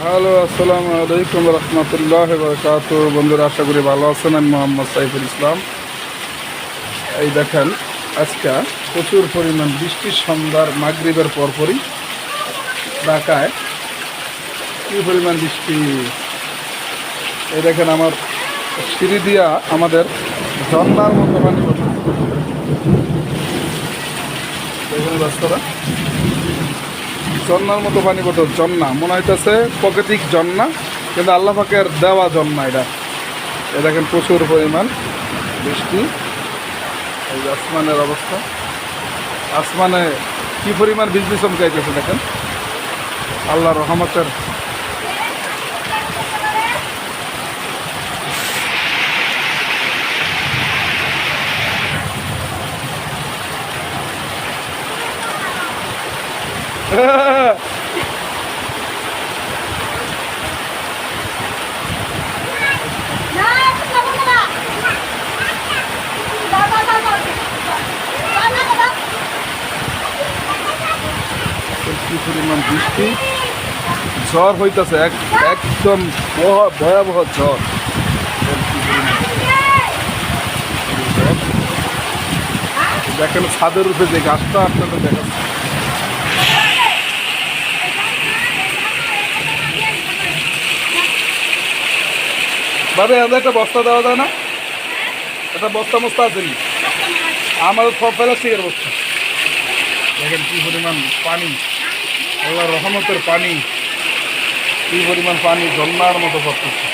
Hello, আসসালামু আলাইকুম রহমতুল্লাহ বরকাত। বন্ধুরা, আশা করি ভালো আছেন। আমি মোহাম্মদ সাইফুল ইসলাম। এই দেখেন, আজকে প্রচুর পরিমাণ বৃষ্টি সন্ধ্যার মাগরিবের পরপরই ঢাকায় কী পরিমাণ বৃষ্টি। এই দেখেন, আমার সিঁড়ি দিয়া আমাদের ঝর্ণার মতো পানি পড়ছে। দেখুন রাস্তাটা, ঝর্ণার মতো পানি পড়ছে। ঝর্ণা মনে হইতেছে প্রাকৃতিক ঝর্ণা, কিন্তু আল্লাহ পাকের দেওয়া ঝর্ণা এটা। এ দেখেন, প্রচুর পরিমাণ বৃষ্টি। এই আসমানের অবস্থা, আসমানে কি পরিমাণ বিজলি চমকাইতেছে দেখেন, আল্লাহর রহমতের। কি পরিমাণ বৃষ্টি, ঝড় হইতেছে, একদম ভয়াবহ ঝড়। দেখেন ছাদের উপরে যে গাছটা আপনাদের দেখাচ্ছে, ভাবে আমাদের একটা বস্তা দেওয়া যায় না? একটা বস্তা মস্তা আছে নি? আমাদের সব প্লাস্টিকের বস্তা। দেখেন কি পরিমাণ পানি, আল্লাহ রহমতের পানি, কি পরিমাণ পানি ঝর্ণার মতো পড়তেছে।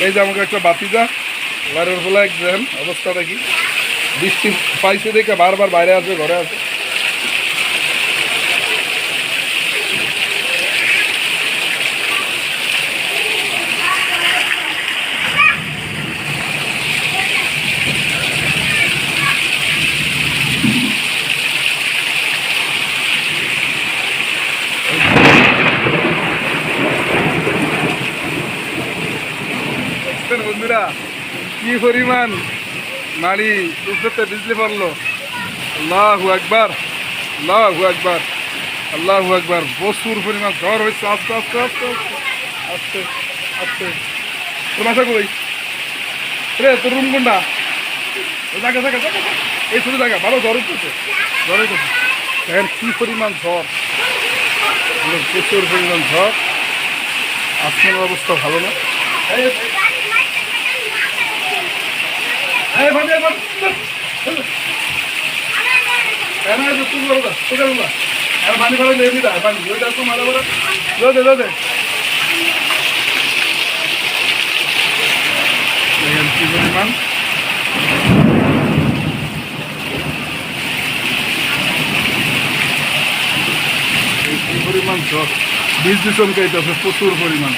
এই যে আমাকে একটা বাতিজা বাড়ির ফলে একজন অবস্থাটা কি, বৃষ্টি পাইছে দেখে বারবার বাইরে আসবে, ঘরে আসবে। বন্ধুরা, কি পরিমাণ নারী উপরে বিজলি পড়লো। আল্লাহু আকবার, আল্লাহু আকবার, আল্লাহু আকবার। প্রচুর পরিমাণ ঝড় হয়েছে। আস্তে আস্তে আস্তে আস্তে আস্তে। তোর বাসা কই রে? তোর রুম কোনটা? জায়গা জায়গা জায়গা, এই ছোটো জায়গা ভালো ঝড় উঠতেছে, ঝড় হইতেছে। দেখেন কি পরিমাণ ঝড়, প্রচুর পরিমাণ ঝড়। আসমানের অবস্থা ভালো না। পানি ভালো নেই, পানি মারা মারা দে দে। দেখেন কি পরিমাণ, কি পরিমাণ ঝড়, বীজ চমকাইতেছে প্রচুর পরিমাণ।